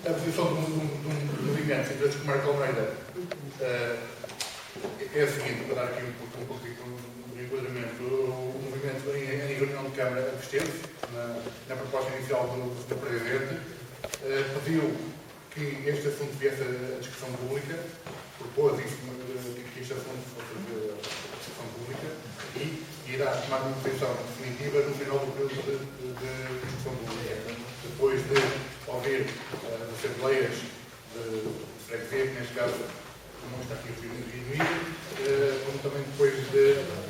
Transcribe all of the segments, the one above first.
a posição do movimento de interesses que Marco Almeida é a seguinte, para dar aqui um pouquinho de enquadramento. O movimento, em reunião de Câmara, absteve-se na proposta inicial do Presidente, pediu que este assunto viesse à discussão pública, propôs que este assunto fosse a discussão pública e irá tomar uma posição definitiva no final do período de discussão pública. Depois de ouvir as assembleias de freguesia, que neste caso não está aqui reunido, como também depois de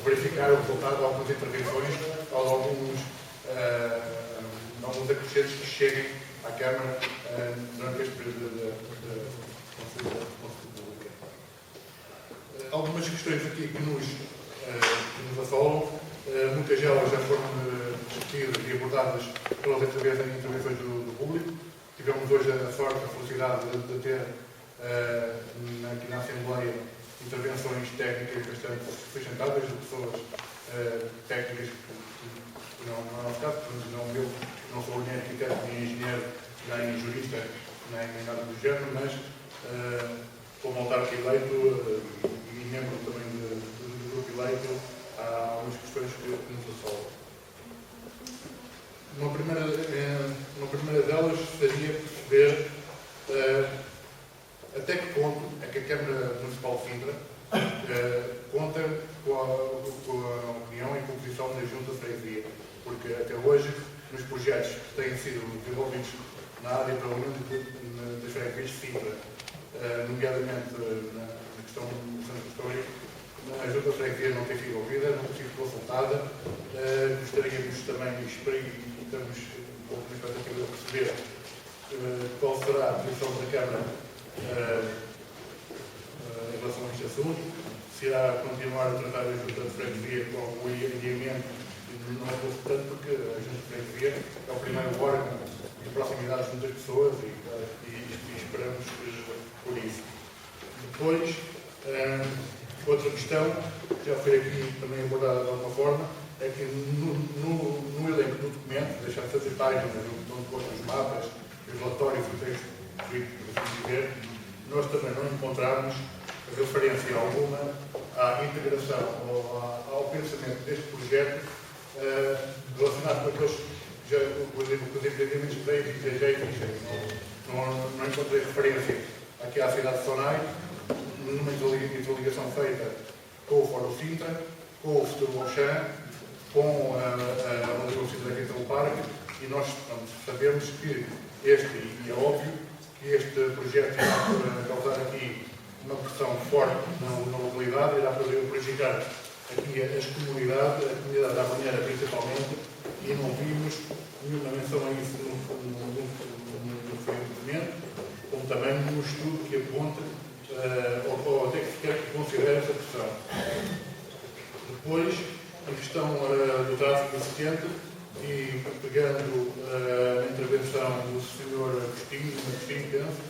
verificar o resultado de algumas intervenções ou de alguns acrescentos que cheguem à Câmara durante este período de consulta pública. Algumas questões aqui que nos assolam, muitas delas já foram discutidas e abordadas pelas intervenções do público. Tivemos hoje a sorte, a felicidade de ter aqui na Assembleia intervenções técnicas bastante sustentáveis de pessoas técnicas que não é o nosso caso, não eu, não sou nem arquiteto, nem engenheiro, nem jurista, nem nada do género, mas como autarca eleito e membro também do grupo eleito, há algumas questões que nos assolam. Uma primeira delas seria perceber até que ponto é que a Câmara Municipal de Sintra conta com a opinião e com a posição da Junta de Freguesia, porque até hoje, nos projetos que têm sido desenvolvidos na área, pelo menos das freguesias de Sintra, nomeadamente na questão do centro histórico, a Junta de Freguesia não tem sido ouvida, não tem sido consultada. Gostaríamos também, e estamos com uma expectativa de perceber qual será a posição da Câmara em relação a este assunto, se irá continuar a tratar a Junta de Freguesia com o adiamento, não é tanto porque a Junta de Freguesia é o primeiro órgão de proximidade junto às pessoas e esperamos por isso. Depois, outra questão, que já foi aqui também abordada de alguma forma, é que no elenco do documento, deixar de fazer páginas, onde postam os mapas, os relatórios e o texto por assim dizer, nós também não encontramos referência alguma à integração ou ao pensamento deste projeto relacionado com aqueles, por exemplo, com os empreendimentos de veio e já existem. Não encontrei referência aqui à cidade de Sonai, numa interligação feita com o Fórum Sintra, com o Futuro Auchan, com a Universidade de Sintra Parque, e nós sabemos que e é óbvio, que este projeto irá causar aqui uma pressão forte na localidade, irá prejudicar aqui a comunidade da banheira principalmente, e não vimos nenhuma menção a isso no documento, como também no estudo que aponta ou até que sequer considera essa pressão. Depois, a questão do tráfego existente, e pegando a intervenção do Sr. Agostinho, penso,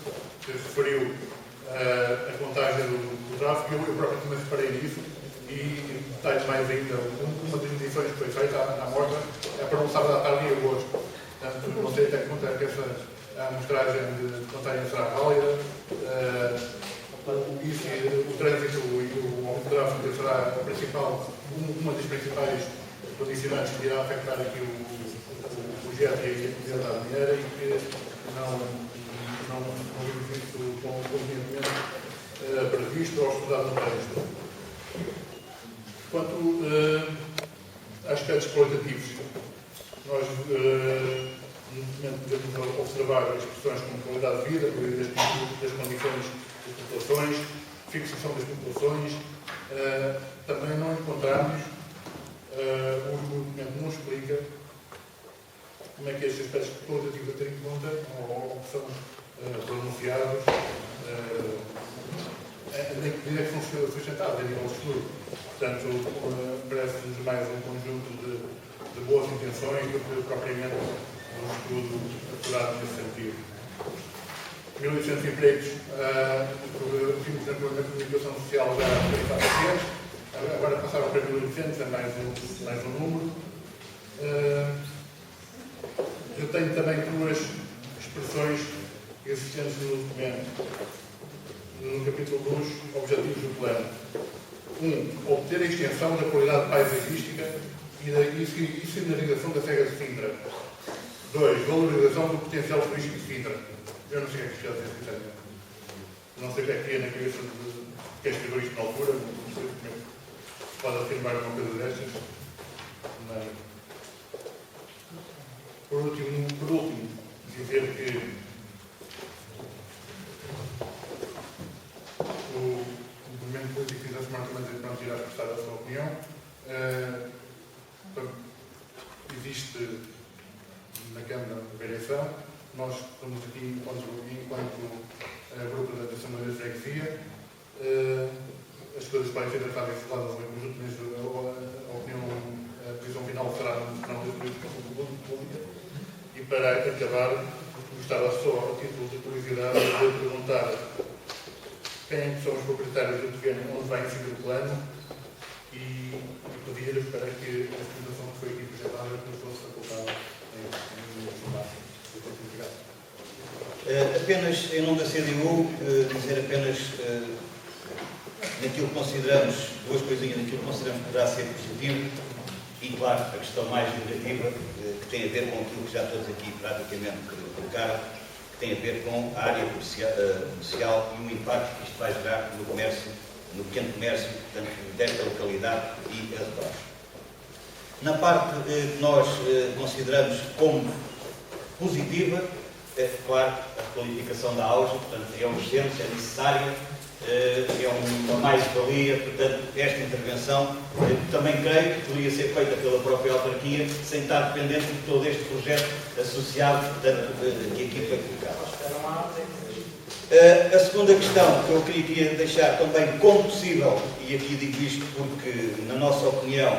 que referiu a contagem do tráfego, eu próprio também reparei nisso, e detalhes mais ainda, uma das medições que foi feita à morta é para um sábado à tarde em agosto. Portanto, não sei até que ponto é que essa amostragem de contagem será válida. O trânsito e o tráfego será uma das principais condicionantes que irá afetar aqui o projeto e a atividade mineira, e que não vimos isso convenientemente previsto ou estudado no texto. Quanto a aspectos qualitativos, nós no momento devemos observar expressões como qualidade de vida, melhoria das condições das populações, fixação das populações. Também não encontramos, o documento não explica como é que estes aspectos qualitativos a ter em conta ou que são pronunciados, nem que medida que são sustentados a nível de estudo. Portanto, parece-nos mais um conjunto de boas intenções do que propriamente um estudo apurado nesse sentido. 1.800 empregos, vimos na comunicação social já há pacientes, agora passaram para 1.800, é mais um número. Eu tenho também duas expressões existentes no documento, no capítulo 2, objetivos do plano. 1. Obter a extensão da qualidade paisagística e sinalização da Serra de Sintra. 2. Valorização do potencial turístico de Sintra. Eu não sei o que é que isto quer dizer, sinceramente. Não sei o que é que é na cabeça de quem escreveu isto na altura, não sei como é que pode afirmar uma coisa destas. Mas, por último, dizer que o movimento político da Semana também irá expressar a sua opinião. Existe na Câmara a variação. Nós estamos aqui enquanto grupo da Assembleia de Freguesia. As coisas podem ser tratadas e faladas em conjunto, mas a decisão final será no final da política pública. E para acabar, gostava só, a título de curiosidade, de perguntar quem são os proprietários do terreno onde vai incidir o plano e pedir para que a documentação que foi aqui projetada nos fosse facultada em formato. Apenas, em nome da CDU, dizer apenas naquilo que consideramos, duas coisinhas, naquilo que consideramos que poderá ser positivo e, claro, a questão mais negativa, que tem a ver com aquilo que já todos aqui praticamente colocaram, que tem a ver com a área comercial e o impacto que isto vai gerar no comércio, no pequeno comércio, portanto, desta localidade e arredores. Na parte que nós consideramos como positiva, claro, a qualificação da auge, portanto, é urgente, é necessária, é uma mais-valia, portanto, esta intervenção também creio que poderia ser feita pela própria autarquia, sem estar dependente de todo este projeto associado, portanto, que aqui foi colocado. A segunda questão que eu queria deixar também como possível, e aqui digo isto porque, na nossa opinião,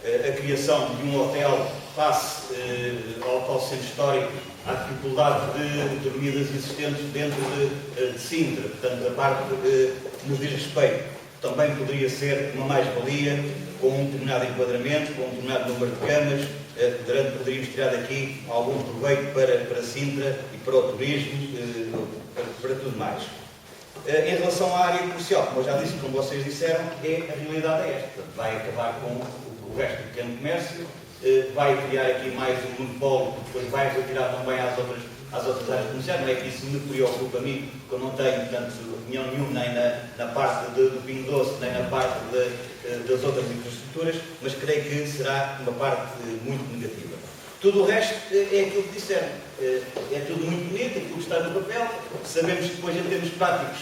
a criação de um hotel face ao centro histórico, à dificuldade de dormidas existentes dentro de Sintra, portanto, a parte que nos diz respeito, também poderia ser uma mais-valia, com um determinado enquadramento, com um determinado número de camas, poderíamos tirar daqui algum proveito para Sintra e para o turismo, para tudo mais. Em relação à área comercial, como eu já disse, como vocês disseram, a realidade é esta. Portanto, vai acabar com o resto do pequeno comércio, vai criar aqui mais um monopólio, depois vai retirar também às outras áreas comerciais. Não é que isso me preocupa a mim, porque eu não tenho, portanto, opinião nenhuma nem na parte do Pingo Doce, nem na parte das outras infraestruturas, mas creio que será uma parte muito negativa. Tudo o resto é aquilo que disseram. É tudo muito bonito, aquilo que está no papel. Sabemos que depois, em termos práticos,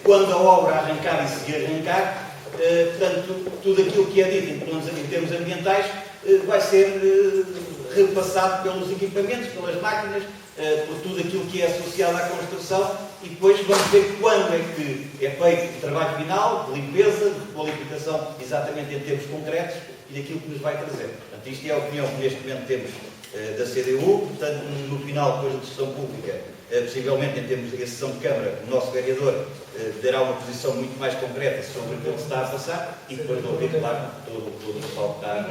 quando a obra arrancar e se arrancar, portanto, tudo aquilo que é dito em termos ambientais vai ser repassado pelos equipamentos, pelas máquinas, por tudo aquilo que é associado à construção, e depois vamos ver quando é que é feito o trabalho final, de limpeza, de requalificação, exatamente em termos concretos, e daquilo que nos vai trazer. Portanto, isto é a opinião que neste momento temos da CDU. Portanto, no final, depois da sessão pública, possivelmente em termos de sessão de Câmara, o nosso vereador dará uma posição muito mais concreta sobre aquilo que se está a passar, e depois vou ouvir, claro, todo o pessoal que está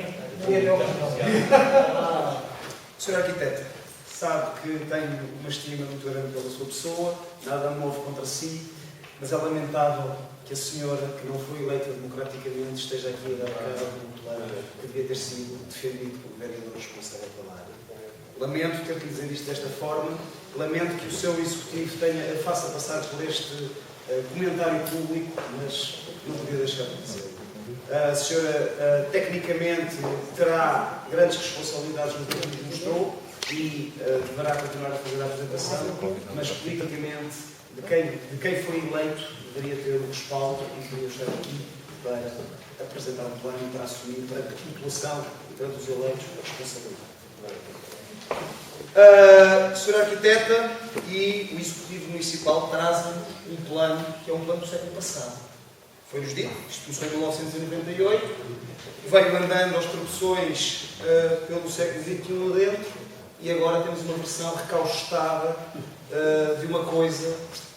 Sr. Arquiteto, sabe que tenho uma estima muito grande pela sua pessoa, nada me move contra si, mas é lamentável que a senhora, que não foi eleita democraticamente, esteja aqui a dar cara de um plano que devia ter sido defendido pelo vereador responsável pela área. Lamento ter que dizer isto desta forma, lamento que o seu executivo faça passar por este comentário público, mas não podia deixar de dizer. A senhora, tecnicamente, terá grandes responsabilidades no que mostrou e deverá continuar a fazer a apresentação, mas politicamente, de quem foi eleito, deveria ter o respaldo e deveria estar aqui para apresentar um plano e para assumir perante a população e perante os eleitos a responsabilidade. A senhora Arquiteta e o Executivo Municipal trazem um plano que é um plano do século passado. Foi-nos dito, isto começou em 1998, veio andando aos tropeções pelo século XXI dentro, e agora temos uma versão recaustada de uma coisa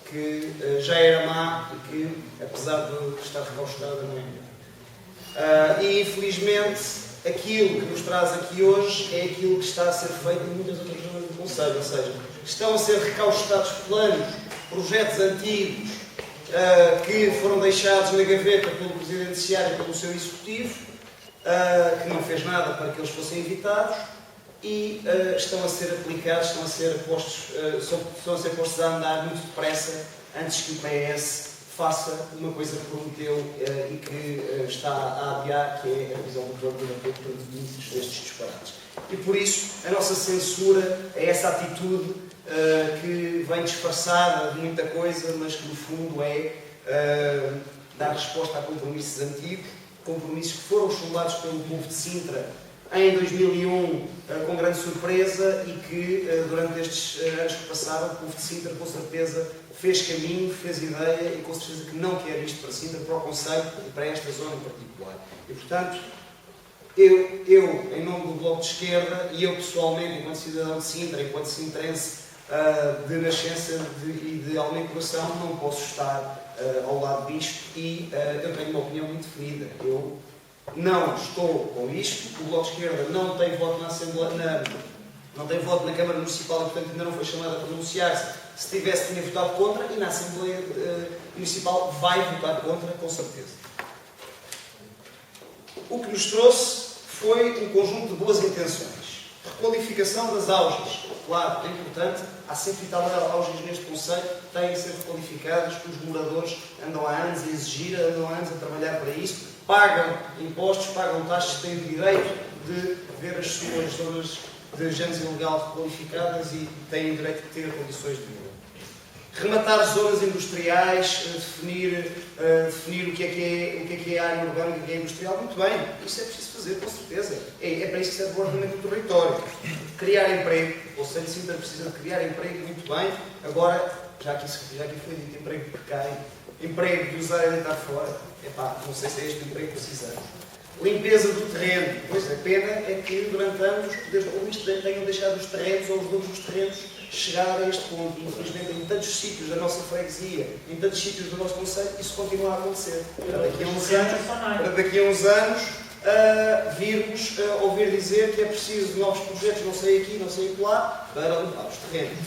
que já era má e que, apesar de estar recaustada, não é melhor. E, infelizmente, aquilo que nos traz aqui hoje é aquilo que está a ser feito em muitas outras zonas do Conselho, ou seja, estão a ser recaustados planos, projetos antigos, que foram deixados na gaveta pelo Presidente Seara e pelo seu Executivo, que não fez nada para que eles fossem evitados, e estão a ser aplicados, estão a ser postos a andar muito depressa, antes que o PS faça uma coisa que prometeu e que está a adiar, que é a revisão do plano de muitos destes disparates. E por isso, a nossa censura é essa atitude que vem disfarçada de muita coisa, mas que no fundo é dar resposta a compromissos antigos, compromissos que foram chumbados pelo povo de Sintra em 2001 com grande surpresa e que durante estes anos que passaram o povo de Sintra com certeza fez caminho, fez ideia e com certeza que não quer isto para Sintra, para o concelho e para esta zona em particular. E portanto, eu em nome do Bloco de Esquerda e eu pessoalmente, enquanto cidadão de Sintra, enquanto sintrense de nascença e de alma e coração, não posso estar ao lado disto e eu tenho uma opinião muito definida. Eu não estou com isto, o Bloco de Esquerda não tem voto na Assembleia, não tem voto na Câmara Municipal e, portanto, ainda não foi chamado a pronunciar-se. Se tivesse, tinha votado contra e na Assembleia Municipal vai votar contra, com certeza. O que nos trouxe foi um conjunto de boas intenções. Requalificação das auges. Claro, é importante, há 100 e tal auges neste concelho que têm a ser requalificadas, que os moradores andam há anos a exigir, andam há anos a trabalhar para isso, pagam impostos, pagam taxas, têm o direito de ver as suas zonas de géneros ilegal requalificadas e têm o direito de ter condições de vida. Rematar zonas industriais, definir o que é a área urbana, o que é industrial, muito bem, isso é preciso fazer, com certeza. É para isso que serve o ordenamento do território. Criar emprego, o Concelho de Sintra precisa de criar emprego, muito bem. Agora, já que foi dito, emprego precário, emprego de usar e deitar fora, não sei se é este o emprego que precisamos. Limpeza do terreno, pois a pena é que durante anos os poderes públicos tenham deixado os terrenos ou os donos dos terrenos chegar a este ponto. Infelizmente, em tantos sítios da nossa freguesia, em tantos sítios do nosso concelho, isso continua a acontecer. Para daqui a uns anos, virmos ouvir dizer que é preciso novos projetos, não sei aqui, não sei lá, para limpar os terrenos.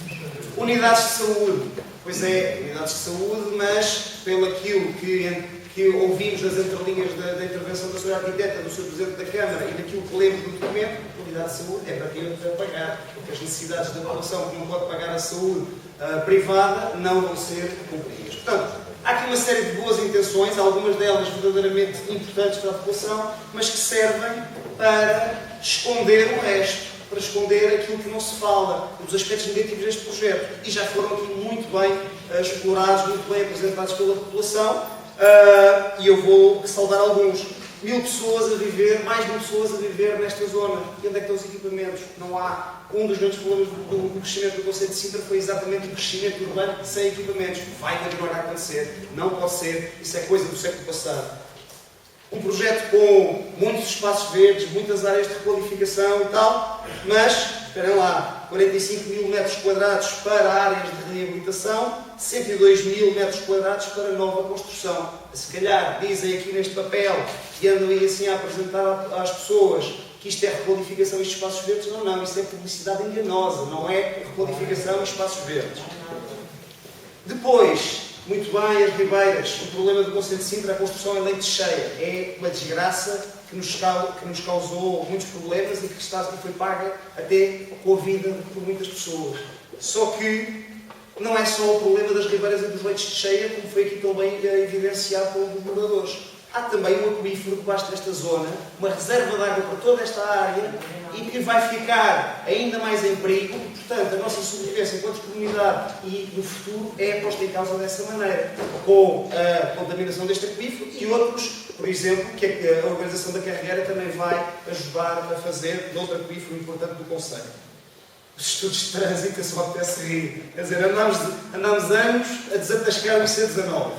Unidades de saúde. Pois é, unidades de saúde, mas pelo aquilo que ouvimos nas entrelinhas da intervenção da Sra. Arquiteta, do Sr. Presidente da Câmara e daquilo que lemos do documento, a unidade de saúde é para quem vai pagar, porque as necessidades da população que não pode pagar a saúde privada não vão ser cumpridas. Portanto, há aqui uma série de boas intenções, algumas delas verdadeiramente importantes para a população, mas que servem para esconder o resto, para esconder aquilo que não se fala, os aspectos negativos deste projeto. E já foram aqui muito bem explorados, muito bem apresentados pela população. E eu vou saudar alguns. 1000 pessoas a viver, mais de 1000 pessoas a viver nesta zona. E onde é que estão os equipamentos? Não há. Um dos grandes problemas do crescimento do Concelho de Sintra foi exatamente o crescimento urbano sem equipamentos. Vai continuar a acontecer. Não pode ser. Isso é coisa do século passado. Um projeto com muitos espaços verdes, muitas áreas de requalificação e tal, mas, esperem lá, 45 mil metros quadrados para áreas de reabilitação, 102 mil metros quadrados para nova construção. Se calhar dizem aqui neste papel que andam aí assim a apresentar às pessoas que isto é requalificação e espaços verdes. Não, não, isso é publicidade enganosa, não é requalificação e espaços verdes. Depois, muito bem, as ribeiras. O problema do Concelho de Sintra, a construção em leite cheia. É uma desgraça que nos causou muitos problemas e que foi paga até com a vida por muitas pessoas. Só que não é só o problema das ribeiras e dos leitos de cheia, como foi aqui também evidenciado pelos moradores. Há também um aquífero debaixo desta zona, uma reserva de água para toda esta área e que vai ficar ainda mais em perigo. Portanto, a nossa sobrevivência enquanto comunidade e no futuro é posta em causa dessa maneira, com a contaminação deste aquífero e outros, por exemplo, que a Organização da Carreira também vai ajudar a fazer de outro aquífero importante do concelho. Os estudos de trânsito, eu só apetece rir. Quer dizer, andámos anos a desatascar o IC19.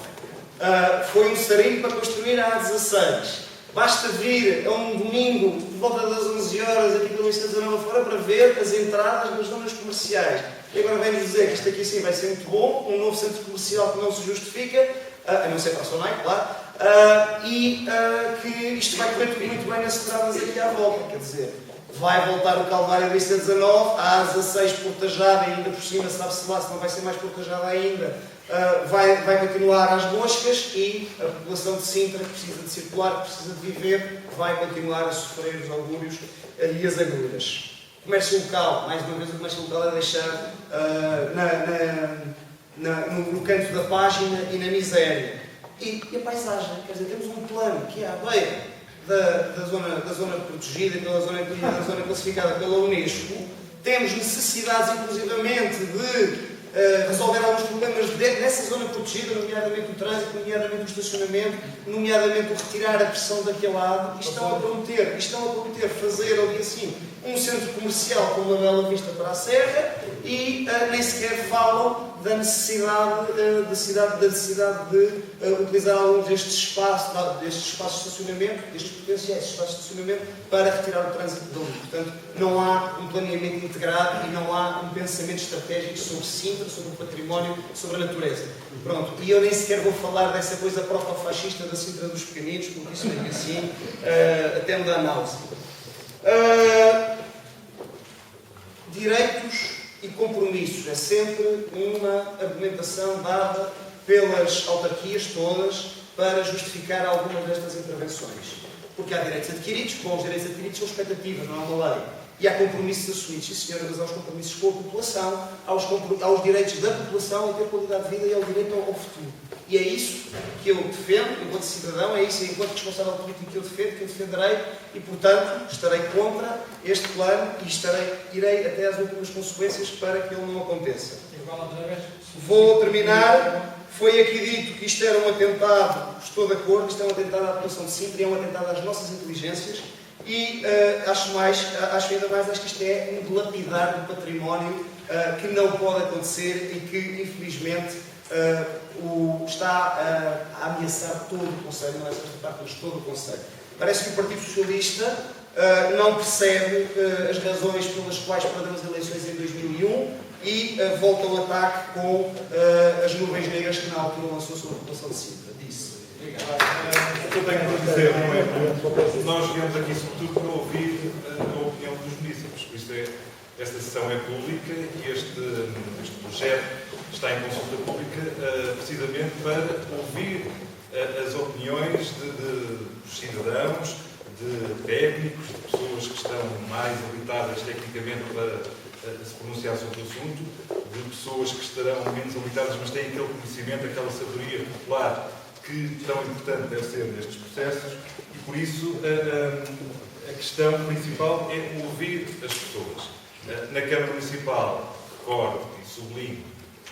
Foi um sarinho para construir a A16. Basta vir a um domingo, de volta das 11 horas, aqui pelo IC19 fora, para ver as entradas nas zonas comerciais. E agora vem-nos dizer que isto aqui sim vai ser muito bom, um novo centro comercial que não se justifica, a não ser para a Sonai, claro, e que isto vai correr tudo muito bem nas estradas aqui à volta. Quer dizer, vai voltar o Calvário da IC19, a A16 portajada, e ainda por cima, sabe-se lá se não vai ser mais portajada ainda, vai continuar às moscas, e a população de Sintra, que precisa de circular, que precisa de viver, vai continuar a sofrer os augúrios e as agulhas. O comércio local, mais uma vez, o comércio local é deixar no canto da página e na miséria. E a paisagem, quer dizer, temos um plano que é à beira da zona protegida, da zona classificada pela Unesco. Temos necessidades, inclusivamente, de resolver alguns problemas dessa zona protegida, nomeadamente o trânsito, nomeadamente o estacionamento, nomeadamente o retirar a pressão daquele lado. E estão a prometer fazer ali assim um centro comercial com uma bela vista para a serra, e nem sequer falam da necessidade de utilizar alguns destes espaços de estacionamento, destes potenciais espaços de estacionamento, para retirar o trânsito dali. Portanto, não há um planeamento integrado e não há um pensamento estratégico sobre Sintra, sobre o património, sobre a natureza. Pronto, e eu nem sequer vou falar dessa coisa proto-fascista da Sintra dos pequeninos, porque isso é assim, até me dá náusea. Direitos e compromissos é sempre uma argumentação dada pelas autarquias todas para justificar algumas destas intervenções. Porque há direitos adquiridos, com os direitos adquiridos são expectativas, não há uma lei. E há compromissos assumidos, sim senhora, mas há os compromissos com a população, há os direitos da população a ter qualidade de vida e ao direito ao futuro. E é isso que eu defendo, enquanto cidadão, é isso, enquanto responsável político que eu defendo, que eu defenderei, e portanto estarei contra este plano e irei até às últimas consequências para que ele não aconteça. Vou terminar. Foi aqui dito que isto era um atentado, estou de acordo, isto é um atentado à população de Sintra, é um atentado às nossas inteligências, e acho que isto é um dilapidar do património que não pode acontecer e que, infelizmente, está a ameaçar todo o Conselho, não é só esta parte, mas todo o Conselho. Parece que o Partido Socialista não percebe as razões pelas quais perdeu as eleições em 2001 e volta ao ataque com as nuvens negras que na altura lançou sobre a população de Sintra. Disse. O que eu tenho para dizer não é, nós viemos aqui sobretudo para ouvir a opinião dos municípios, por isso esta sessão é pública e este projeto está em consulta pública precisamente para ouvir as opiniões dos cidadãos, de técnicos, de pessoas que estão mais habilitadas tecnicamente para se pronunciar sobre o assunto, de pessoas que estarão menos habilitadas, mas têm aquele conhecimento, aquela sabedoria popular que tão importante deve ser nestes processos, e por isso a questão principal é ouvir as pessoas. Na Câmara Municipal, recordo e sublinho,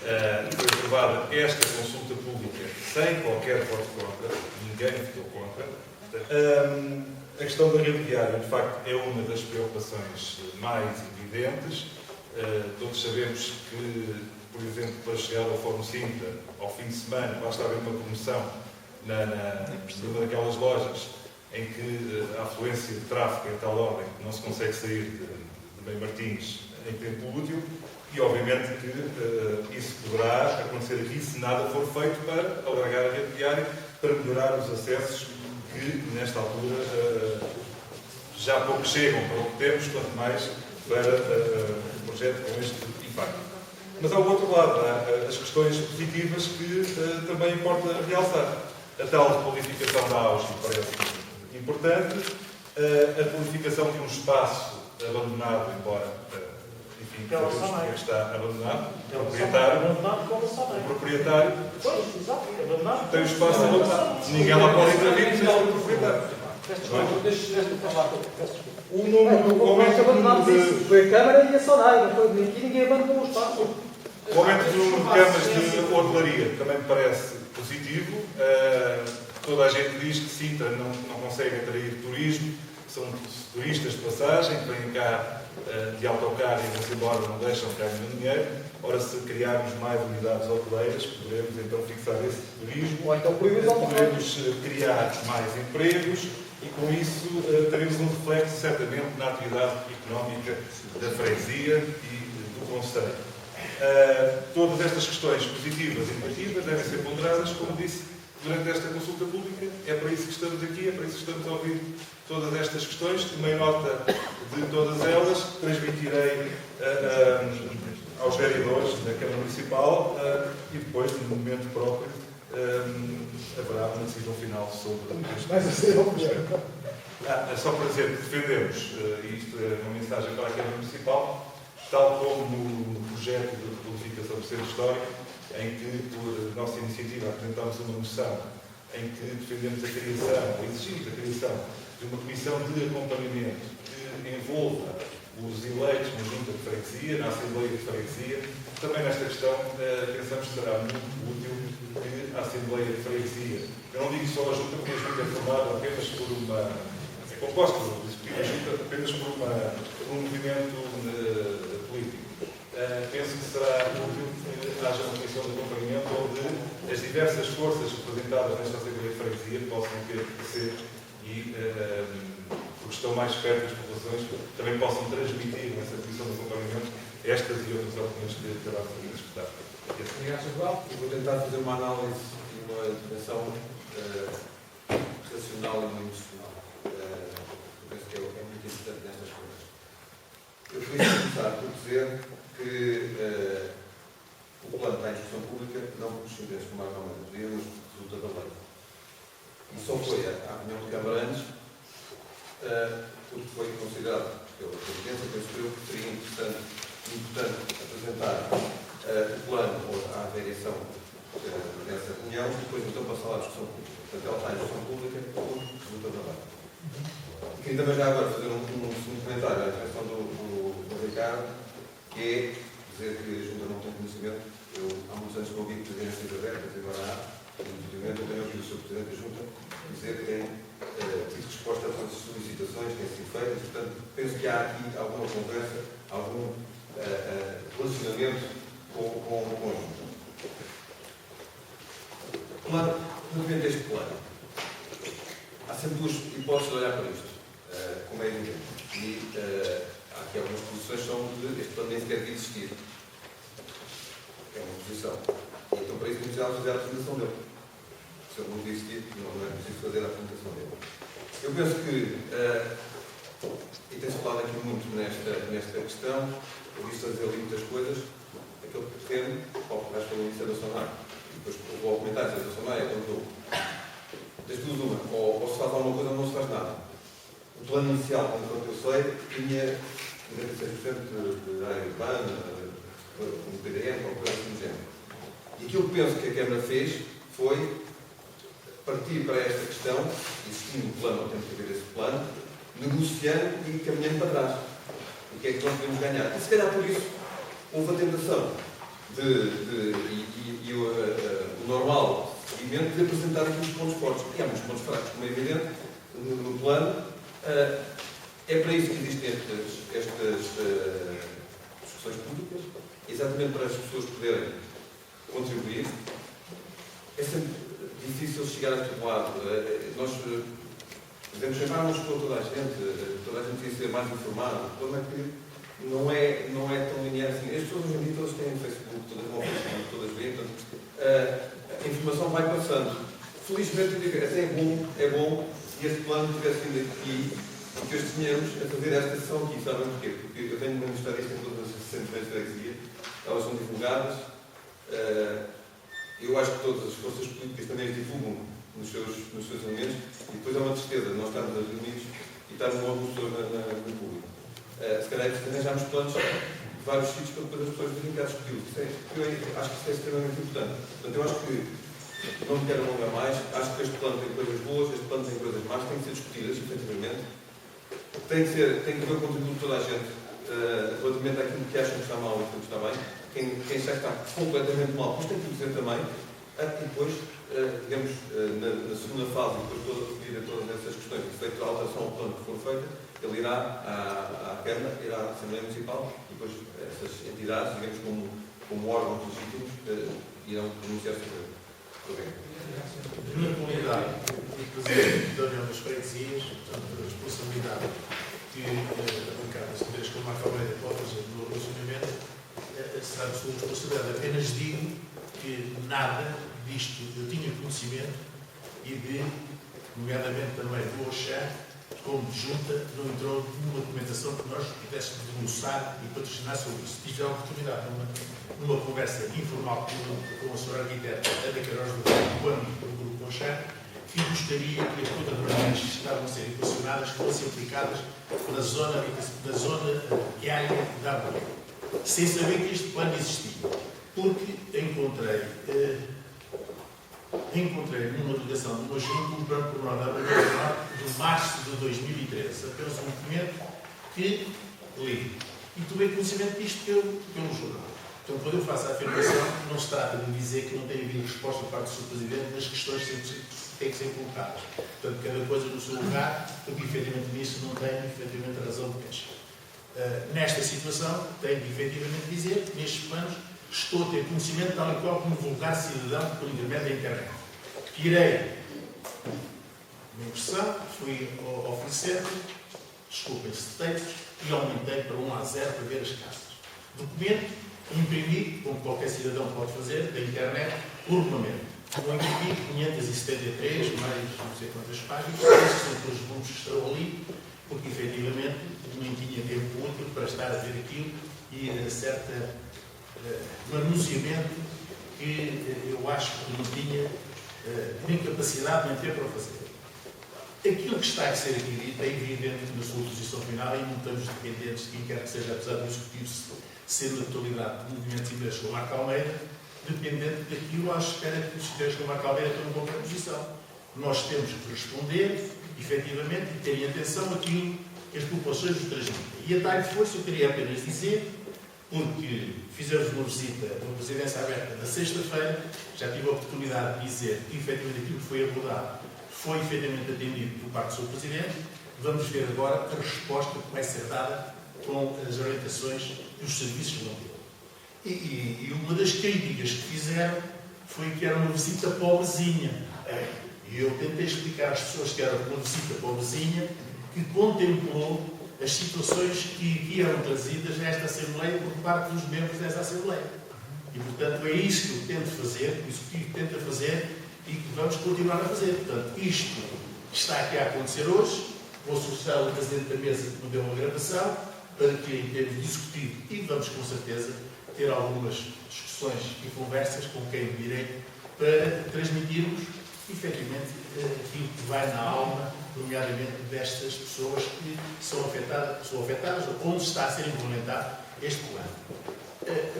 foi aprovada esta consulta pública sem qualquer voto contra, ninguém votou contra. A questão da rede viária, de facto, é uma das preocupações mais evidentes. Todos sabemos que, por exemplo, para chegar ao Fórum Sintra, ao fim de semana, basta haver uma promoção numa daquelas lojas em que a afluência de tráfego é tal ordem que não se consegue sair de Bem Martins em tempo útil, e obviamente que isso poderá acontecer aqui se nada for feito para alargar a rede viária, para melhorar os acessos que, nesta altura, já pouco chegam para o que temos, quanto mais para um projeto com este impacto. Mas há o outro lado, as questões positivas que também importa realçar. A tal qualificação da AUSI parece importante, a qualificação de um espaço abandonado, embora, enfim, sabemos porque é que está abandonado, o proprietário tem o espaço abandonado. Ninguém lá pode intervir, precisa do proprietário. O número de... Foi a Câmara e a SONAI, não foi aqui, ninguém abandonou o espaço. O aumento do número de câmaras de hotelaria também me parece positivo. Toda a gente diz que Sintra não consegue atrair turismo, são turistas de passagem, que vêm cá de autocarro e vão-se embora, não deixam cá nenhum dinheiro. Ora, se criarmos mais unidades hoteleiras, poderemos então fixar esse turismo, ou então poderemos criar mais empregos, e com isso teremos um reflexo certamente na atividade económica da freguesia e do concelho. Todas estas questões positivas e negativas devem ser ponderadas, como disse, durante esta consulta pública. É para isso que estamos aqui, é para isso que estamos a ouvir todas estas questões. Tomei nota de todas elas, transmitirei aos vereadores da Câmara Municipal e depois, no momento próprio, haverá uma decisão final sobre este. Só para dizer que defendemos, e isto é uma mensagem para a Câmara Municipal, tal como no projeto de qualificação do centro histórico, em que, por nossa iniciativa, apresentámos uma moção em que defendemos a criação, ou exigimos a criação, de uma comissão de acompanhamento que envolva os eleitos na Junta de Freguesia, na Assembleia de Freguesia. Também nesta questão pensamos que será muito útil que a Assembleia de Freguesia, eu não digo só a Junta, porque a Junta é formada apenas por uma, é composta, a Junta apenas por um movimento político. Penso que será útil que haja uma comissão de acompanhamento onde as diversas forças representadas nesta Assembleia de Freguesia possam ter que ser e, porque estão mais perto das populações, também possam transmitir nessa comissão de acompanhamento estas e outras opiniões que terá de escutar. Eu vou tentar fazer uma análise e uma intervenção racional e muito emocional. Penso que é muito importante nestas coisas. Eu queria começar por dizer que o plano está em discussão pública, não por incidentes como a Câmara de Deus, resulta da lei. E só foi à reunião de Câmara antes, porque foi considerado pela Presidência, penso eu, que seria importante apresentar o plano à avaliação dessa reunião e depois então passar à discussão pública. Portanto, ela está em discussão pública porque resulta da lei. E queria também já agora fazer um segundo comentário à intervenção do Ricardo, que é dizer que a Junta não tem conhecimento. Eu há muitos anos que ouvi presidências abertas, agora há, infelizmente, eu tenho ouvido o Sr. Presidente da Junta dizer que tem tido resposta a todas as solicitações que têm sido feitas. Portanto, penso que há aqui alguma conversa, algum relacionamento com a Junta. Claro, relativamente a este plano, há sempre duas hipóteses de olhar para isto, como é evidente. E há aqui algumas posições que são de este plano nem sequer de existir. É uma posição. E então, para isso, não precisamos fazer a apresentação dele. Se ele não existir, não é preciso fazer a apresentação dele. Eu penso que, e tem-se falado aqui muito nesta questão, eu disse a dizer ali muitas coisas, aquele que pretende, acho que foi o início da Sonai, e depois vou comentar se a Sonai é quando das duas uma, ou se faz alguma coisa ou não se faz nada. O plano inicial, enquanto eu sei, tinha 96% de área urbana, um PDM, ou coisa assim do género. E aquilo que penso que a Câmara fez foi partir para esta questão, existindo um plano, ou temos que haver esse plano, negociando e caminhando para trás. O que é que nós podemos ganhar? E se calhar por isso houve a tentação o normal seguimento de apresentar aqui os pontos fortes. E há muitos pontos fracos, como é evidente, no plano. É para isso que existem estas discussões públicas, exatamente para as pessoas poderem contribuir. É sempre difícil chegar a todo lado. Nós podemos chamar-nos com toda a gente precisa ser mais informada. O problema é que não é tão linear assim. As pessoas hoje em dia todas têm Facebook, todas vão ao Facebook, todas veem. A informação vai passando. Felizmente, eu digo, até é bom se este plano tivesse vindo aqui e que os tínhamos a fazer esta sessão aqui. Sabem porquê? Porque eu tenho manifestado isto em todas as centrais de freguesia. Elas são divulgadas. Eu acho que todas as forças políticas também as divulgam nos seus elementos. E depois é uma tristeza nós estarmos reunidos e estarmos logo no público. Se calhar arranjámos planos de vários sítios para depois as pessoas virem cá discutir. Eu acho que isso é extremamente importante. Portanto, eu acho que não me quero alongar mais. Acho que este plano tem coisas boas, este plano tem coisas más, tem que ser discutidas, efetivamente. Tem que haver contributo de toda a gente relativamente àquilo que acham que está mal e aquilo que está bem. Quem acha que está completamente mal, depois tem que dizer também. E depois, digamos, na segunda fase, depois de referir a todas essas questões, e feita a alteração ao plano que for feita, ele irá à Câmara, irá à Assembleia Municipal, e depois essas entidades, digamos, como órgãos legítimos, irão pronunciar sobre ele. A minha comunidade, e Presidente da União das Freguesias, portanto, a responsabilidade que a bancada se vê como a Câmara pode fazer no relacionamento será de sua responsabilidade. Apenas digo que nada disto eu tinha conhecimento e nomeadamente também do Auchan, como junta, não entrou nenhuma documentação que nós pudéssemos denunciar e patrocinar sobre isso. Tive a oportunidade, numa conversa informal com a senhora arquiteta Ana Queiroz do âmbito do Grupo Auchan, que gostaria que as contaminações que estavam a ser equacionadas fossem aplicadas na zona que é a área da Amorim, sem saber que este plano existia. Porque encontrei numa delegação de uma junta um plano pormenor de março de 2013, apenas um documento que li. E tomei conhecimento disto pelo jornal. Então, quando eu faço a afirmação, não se trata de dizer que não tem havido resposta por parte do Sr. Presidente nas questões que têm que ser colocadas. Portanto, cada coisa no seu lugar, porque efetivamente nisso não tenho efetivamente razão de queixa. Nesta situação, tenho de efetivamente dizer que nestes planos estou a ter conhecimento tal e qual como vulgar cidadão por intermédio da internet. Tirei uma impressão, fui oferecer, desculpem-se, textos, e aumentei para 1:0 para ver as casas. Documento, imprimi, como qualquer cidadão pode fazer, da internet, urbanamente. Eu imprimi 573, mais não sei quantas páginas, esses são todos os volumes que estão ali, porque efetivamente nem tinha tempo útil para estar a ver aquilo e certa manuseamento que eu acho que não tinha nem capacidade nem tempo para fazer. Aquilo que está a ser aqui dito é evidente que na sua posição final, e não estamos dependentes de quem quer que seja, apesar de discutir-se ser na totalidade de movimentos e com o Marco Almeida, dependente daquilo à espera que os senhores com o Marco Almeida tenham uma boa posição. Nós temos que responder, efetivamente, e ter em atenção aquilo que as populações nos transmitem. E a tal força eu queria apenas dizer, porque fizemos uma visita na presidência aberta na sexta-feira, já tive a oportunidade de dizer que efetivamente aquilo que foi abordado foi efetivamente atendido por parte do Sr. Presidente. Vamos ver agora a resposta que vai ser dada com as orientações que os serviços vão ter. E uma das críticas que fizeram foi que era uma visita pobrezinha. E eu tentei explicar às pessoas que era uma visita pobrezinha que contemplou as situações que eram trazidas nesta Assembleia por parte dos membros desta Assembleia. E, portanto, é isso que eu tento fazer, que o Executivo tenta fazer e que vamos continuar a fazer. Portanto, isto que está aqui a acontecer hoje, vou solicitar ao Presidente da Mesa que me dê uma gravação para que, em termos discutido, e vamos com certeza ter algumas discussões e conversas com quem direi para transmitirmos, efetivamente, aquilo que vai na alma, nomeadamente destas pessoas que são afetadas, onde está a ser implementado este plano.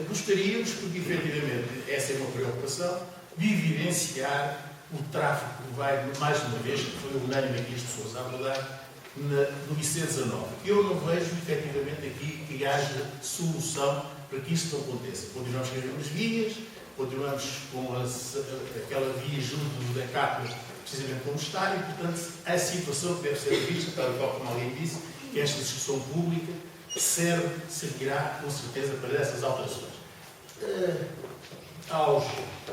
Gostaríamos, porque efetivamente essa é uma preocupação, de evidenciar o tráfego que vai, mais uma vez, que foi unânime aqui as pessoas a abordar, no IC19. Eu não vejo efetivamente aqui que haja solução para que isto não aconteça. Continuamos com as mesmas vias, continuamos com aquela via junto da CAP, precisamente como está, e, portanto, a situação que deve ser vista, tal e qual como alguém disse, que esta discussão pública servirá, com certeza, para essas alterações.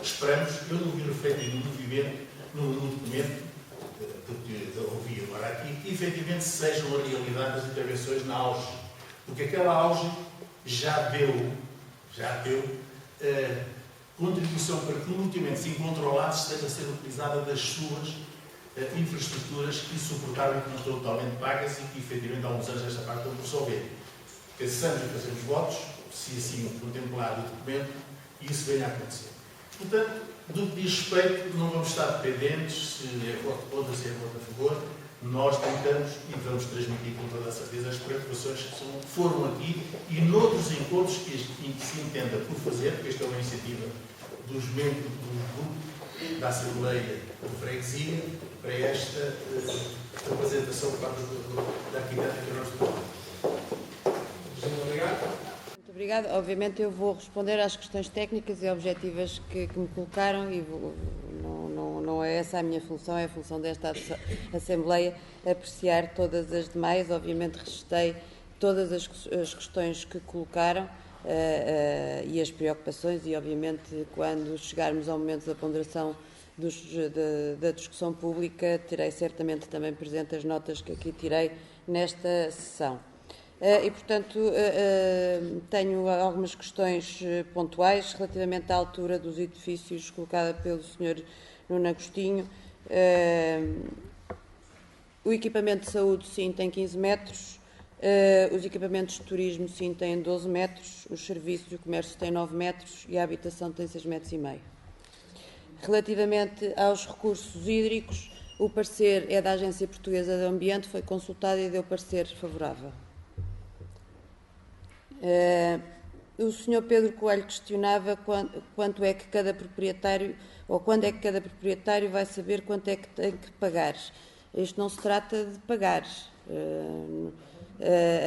Esperamos, eu não vi refletido no documento, porque ouvi agora aqui, que efetivamente sejam a realidade das intervenções na auge. Porque aquela auge já deu contribuição para que o ultimamente incontrolado esteja a ser utilizada das suas infraestruturas que suportaram e que não estão totalmente pagas e que efetivamente há alguns anos esta parte não resolver. Pensamos em fazermos votos, se assim contemplar o documento, e isso venha a acontecer. Portanto, do que diz respeito, não vamos estar dependentes se é voto contra, se é voto a favor. Nós tentamos e vamos transmitir com toda a certeza as preocupações que foram aqui e noutros encontros que se entenda por fazer, porque esta é uma iniciativa dos membros do grupo da Assembleia de Freguesia para esta apresentação por parte da arquiteta Queiroz do Porto. Obrigado. Muito obrigada. Obviamente eu vou responder às questões técnicas e objetivas que me colocaram e não é essa a minha função, é a função desta Assembleia apreciar todas as demais. Obviamente registrei todas as questões que colocaram e as preocupações e obviamente quando chegarmos ao momento da ponderação da discussão pública terei certamente também presente as notas que aqui tirei nesta sessão. E, portanto, tenho algumas questões pontuais relativamente à altura dos edifícios colocada pelo Sr. Nuno Agostinho. O equipamento de saúde, sim, tem 15 metros. Os equipamentos de turismo, sim, têm 12 metros. Os serviços e o comércio têm 9 metros e a habitação tem 6,5 metros. Relativamente aos recursos hídricos, o parecer é da Agência Portuguesa do Ambiente, foi consultado e deu parecer favorável. O Sr. Pedro Coelho questionava quanto é que cada proprietário, ou quando é que cada proprietário vai saber quanto é que tem que pagar. Isto não se trata de pagar.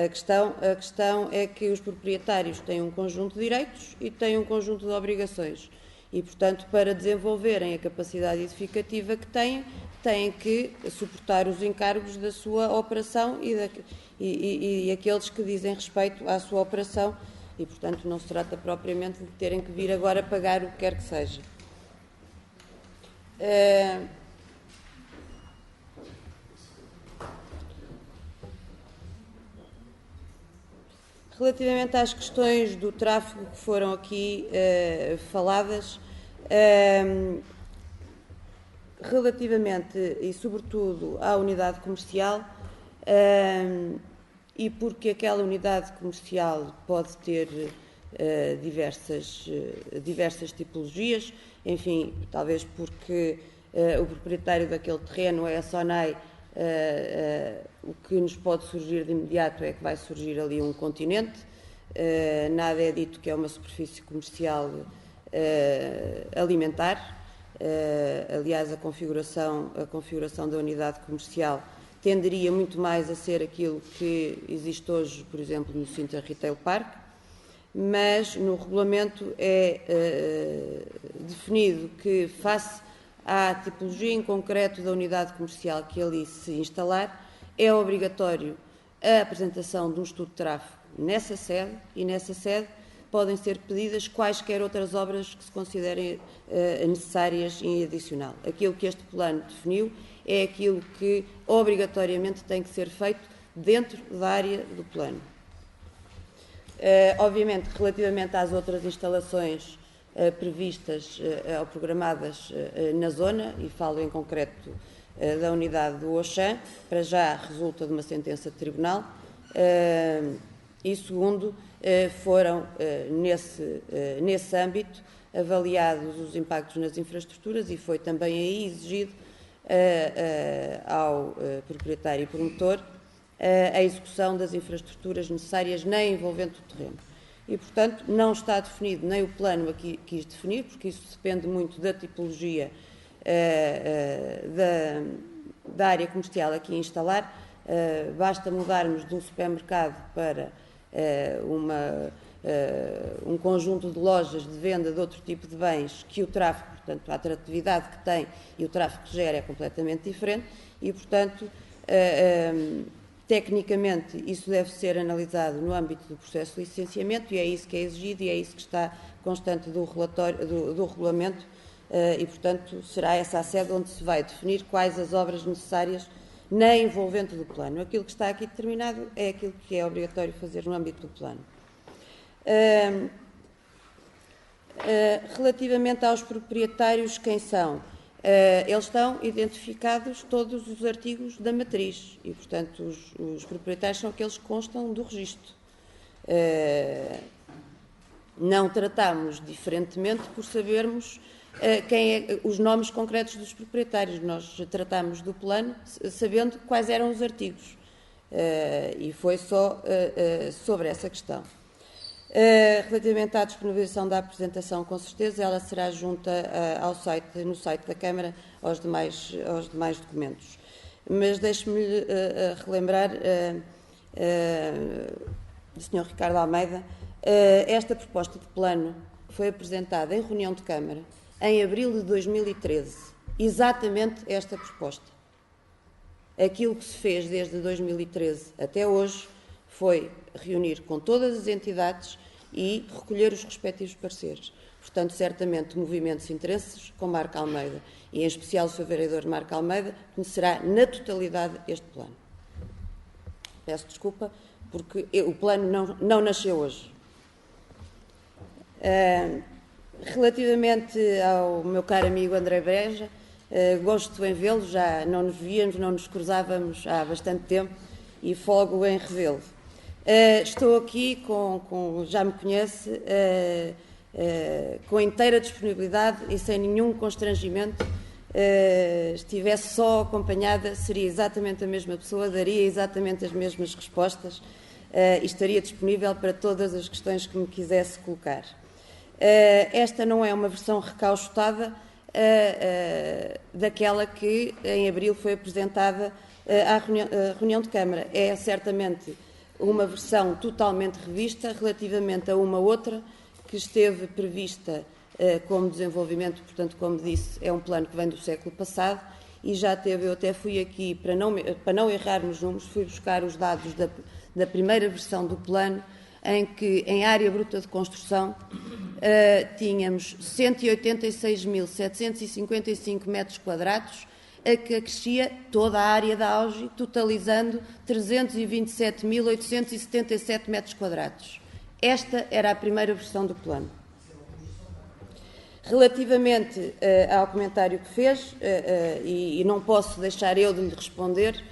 A questão é que os proprietários têm um conjunto de direitos e têm um conjunto de obrigações. E, portanto, para desenvolverem a capacidade edificativa que têm que suportar os encargos da sua operação e aqueles que dizem respeito à sua operação. E, portanto, não se trata propriamente de terem que vir agora pagar o que quer que seja. Relativamente às questões do tráfego que foram aqui faladas, relativamente e sobretudo à unidade comercial, e porque aquela unidade comercial pode ter diversas tipologias, enfim, talvez porque o proprietário daquele terreno é a SONAI, o que nos pode surgir de imediato é que vai surgir ali um continente. Nada é dito que é uma superfície comercial alimentar. Aliás, a configuração da unidade comercial tenderia muito mais a ser aquilo que existe hoje, por exemplo, no Sintra Retail Park, mas no regulamento é definido que, face à tipologia em concreto da unidade comercial que ali se instalar, é obrigatório a apresentação de um estudo de tráfego nessa sede, e nessa sede podem ser pedidas quaisquer outras obras que se considerem necessárias em adicional. Aquilo que este plano definiu é aquilo que obrigatoriamente tem que ser feito dentro da área do plano. Obviamente, relativamente às outras instalações previstas ou programadas na zona, e falo em concreto da unidade do Auchan, para já resulta de uma sentença de tribunal, e segundo, foram nesse âmbito avaliados os impactos nas infraestruturas e foi também aí exigido ao proprietário e promotor a execução das infraestruturas necessárias na envolvente do terreno. E, portanto, não está definido, nem o plano aqui quis definir, porque isso depende muito da tipologia da área comercial aqui a instalar. Basta mudarmos de um supermercado para um conjunto de lojas de venda de outro tipo de bens, que o tráfego, portanto, a atratividade que tem e o tráfego que gera é completamente diferente e, portanto, tecnicamente isso deve ser analisado no âmbito do processo de licenciamento e é isso que é exigido e é isso que está constante do relatório, do regulamento e, portanto, será essa a sede onde se vai definir quais as obras necessárias na envolvente do plano. Aquilo que está aqui determinado é aquilo que é obrigatório fazer no âmbito do plano. Relativamente aos proprietários, quem são? Eles estão identificados todos os artigos da matriz e, portanto, os proprietários são aqueles que constam do registro. Não tratamos diferentemente por sabermos os nomes concretos dos proprietários. Nós tratamos do plano sabendo quais eram os artigos. E foi só sobre essa questão. Relativamente à disponibilização da apresentação, com certeza, ela será junta no site da Câmara aos demais documentos. Mas deixe-me relembrar, do Sr. Ricardo Almeida, esta proposta de plano foi apresentada em reunião de Câmara em abril de 2013. Exatamente esta proposta. Aquilo que se fez desde 2013 até hoje foi reunir com todas as entidades e recolher os respectivos pareceres. Portanto, certamente, movimentos e interesses com Marco Almeida, e em especial o Sr. Vereador Marco Almeida, conhecerá na totalidade este plano. Peço desculpa, porque o plano não nasceu hoje. Relativamente ao meu caro amigo André Breja, Gosto em vê-lo, já não nos víamos, não nos cruzávamos há bastante tempo e folgo em revê-lo. Estou aqui, já me conhece, com inteira disponibilidade e sem nenhum constrangimento. Estivesse só acompanhada, seria exatamente a mesma pessoa, daria exatamente as mesmas respostas e estaria disponível para todas as questões que me quisesse colocar. Esta não é uma versão recauchutada daquela que em abril foi apresentada à reunião de Câmara. É certamente uma versão totalmente revista relativamente a uma outra que esteve prevista como desenvolvimento, portanto, como disse, é um plano que vem do século passado e já teve, eu até fui aqui, para não errar nos números, fui buscar os dados da primeira versão do plano, em que, em área bruta de construção, tínhamos 186.755 metros quadrados, a que acrescia toda a área da auge, totalizando 327.877 metros quadrados. Esta era a primeira versão do plano. Relativamente ao comentário que fez, e não posso deixar eu de lhe responder,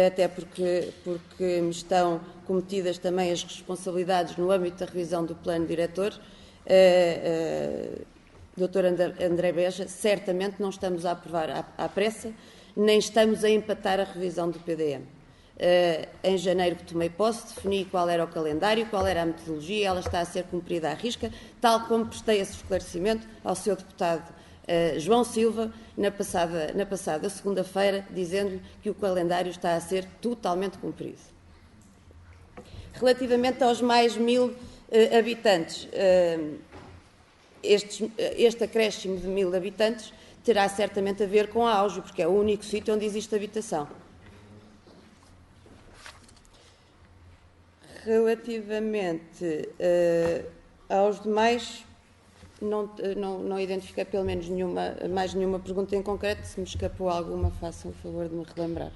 até porque me estão cometidas também as responsabilidades no âmbito da revisão do plano diretor, Dr. André Beja, certamente não estamos a aprovar à pressa, nem estamos a empatar a revisão do PDM. Em janeiro que tomei posse, defini qual era o calendário, qual era a metodologia, ela está a ser cumprida à risca, tal como prestei esse esclarecimento ao seu deputado João Silva na passada segunda-feira, dizendo-lhe que o calendário está a ser totalmente cumprido. Relativamente aos mais 1.000 habitantes, este acréscimo de 1.000 habitantes terá certamente a ver com a auge, porque é o único sítio onde existe habitação. Relativamente aos demais, não identifiquei pelo menos mais nenhuma pergunta em concreto. Se me escapou alguma, façam o favor de me relembrar.